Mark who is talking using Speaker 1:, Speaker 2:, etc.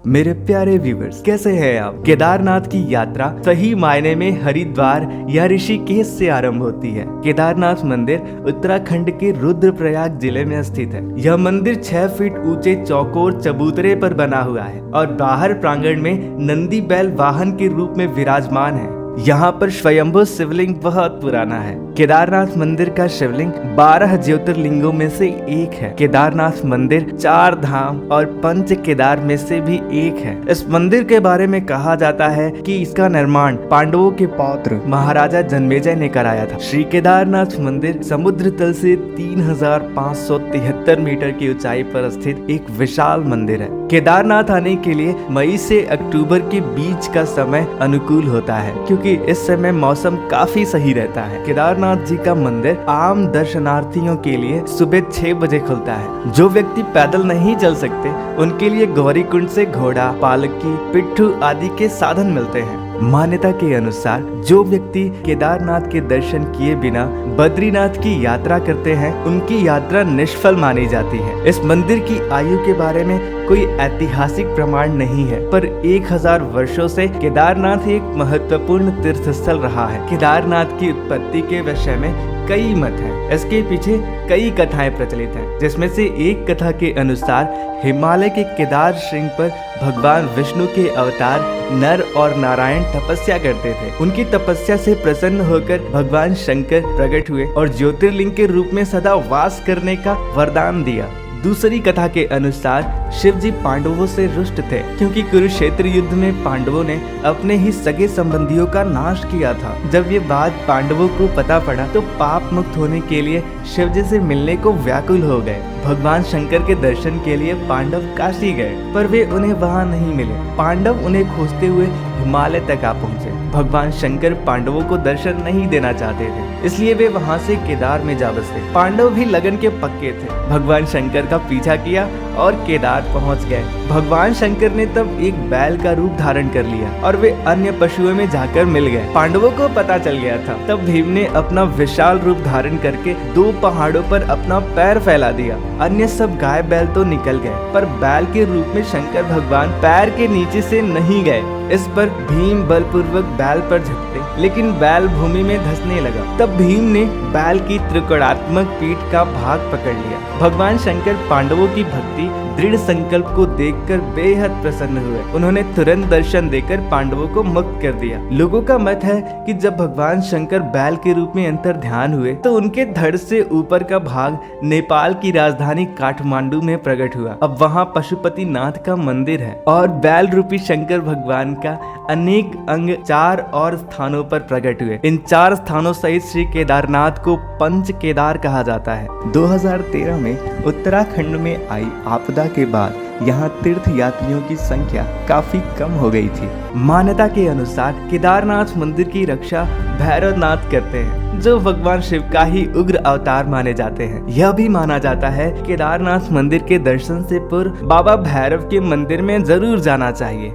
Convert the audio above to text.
Speaker 1: मेरे प्यारे व्यूअर्स, कैसे हैं आप। केदारनाथ की यात्रा सही मायने में हरिद्वार या ऋषिकेश से आरंभ होती है। केदारनाथ मंदिर उत्तराखंड के रुद्रप्रयाग जिले में स्थित है। यह मंदिर 6 फीट ऊंचे चौकोर चबूतरे पर बना हुआ है और बाहर प्रांगण में नंदी बैल वाहन के रूप में विराजमान है। यहाँ पर स्वयंभू शिवलिंग बहुत पुराना है। केदारनाथ मंदिर का शिवलिंग 12 ज्योतिर्लिंगों में से एक है। केदारनाथ मंदिर 4 धाम और पंच केदार में से भी एक है। इस मंदिर के बारे में कहा जाता है कि इसका निर्माण पांडवों के पौत्र महाराजा जन्मेजय ने कराया था। श्री केदारनाथ मंदिर समुद्र तल से 3573 मीटर की ऊंचाई पर स्थित एक विशाल मंदिर है। केदारनाथ आने के लिए मई से अक्टूबर के बीच का समय अनुकूल होता है, क्योंकि इस समय मौसम काफी सही रहता है। केदारनाथ जी का मंदिर आम दर्शनार्थियों के लिए सुबह 6 बजे खुलता है। जो व्यक्ति पैदल नहीं चल सकते उनके लिए गौरीकुंड से घोड़ा, पालकी, पिट्ठू आदि के साधन मिलते हैं। मान्यता के अनुसार जो व्यक्ति केदारनाथ के दर्शन किए बिना बद्रीनाथ की यात्रा करते हैं, उनकी यात्रा निष्फल मानी जाती है। इस मंदिर की आयु के बारे में कोई ऐतिहासिक प्रमाण नहीं है, पर 1000 वर्षों से केदारनाथ एक महत्वपूर्ण तीर्थ स्थल रहा है। केदारनाथ की उत्पत्ति के विषय में कई मत हैं। इसके पीछे कई कथाएं प्रचलित हैं, जिसमें से एक कथा के अनुसार हिमालय के केदार श्रृंग पर भगवान विष्णु के अवतार नर और नारायण तपस्या करते थे। उनकी तपस्या से प्रसन्न होकर भगवान शंकर प्रकट हुए और ज्योतिर्लिंग के रूप में सदा वास करने का वरदान दिया। दूसरी कथा के अनुसार शिव जी पांडवों से रुष्ट थे, क्योंकि कुरुक्षेत्र युद्ध में पांडवों ने अपने ही सगे संबंधियों का नाश किया था। जब ये बात पांडवों को पता पड़ा तो पाप मुक्त होने के लिए शिव जी से मिलने को व्याकुल हो गए। भगवान शंकर के दर्शन के लिए पांडव काशी गए, पर वे उन्हें वहां नहीं मिले। पांडव उन्हें खोजते हुए हिमालय तक आ पहुंचे। भगवान शंकर पांडवों को दर्शन नहीं देना चाहते थे, इसलिए वे वहां से केदार में जा बसे। पांडव भी लगन के पक्के थे। भगवान शंकर का पीछा किया और केदार पहुंच गए। भगवान शंकर ने तब एक बैल का रूप धारण कर लिया और वे अन्य पशुओं में जाकर मिल गए। पांडवों को पता चल गया था। तब भीम ने अपना विशाल रूप धारण करके 2 पहाड़ों पर अपना पैर फैला दिया। अन्य सब गाय बैल तो निकल गए, पर बैल के रूप में शंकर भगवान पैर के नीचे से नहीं गए। इस पर भीम बलपूर्वक बैल पर झपटे, लेकिन बैल भूमि में धंसने लगा। तब भीम ने बैल की त्रिकोणात्मक पीठ का भाग पकड़ लिया। भगवान शंकर पांडवों की भक्ति, दृढ़ संकल्प को देखकर बेहद प्रसन्न हुए। उन्होंने तुरंत दर्शन देकर पांडवों को मुक्त कर दिया। लोगों का मत है कि जब भगवान शंकर बैल के रूप में अंतर ध्यान हुए तो उनके धड़ से ऊपर का भाग नेपाल की राजधानी काठमांडू में प्रकट हुआ। अब वहाँ पशुपति नाथ का मंदिर है और बैल रूपी शंकर भगवान का अनेक अंग 4 और स्थानों पर प्रकट हुए। इन 4 स्थानों सहित श्री केदारनाथ को पंच केदार कहा जाता है। 2013 में उत्तराखंड में आई आपदा के बाद यहाँ तीर्थ यात्रियों की संख्या काफी कम हो गई थी। मान्यता के अनुसार केदारनाथ मंदिर की रक्षा भैरवनाथ करते हैं, जो भगवान शिव का ही उग्र अवतार माने जाते हैं। यह भी माना जाता है केदारनाथ मंदिर के दर्शन से पूर्व बाबा भैरव के मंदिर में जरूर जाना चाहिए।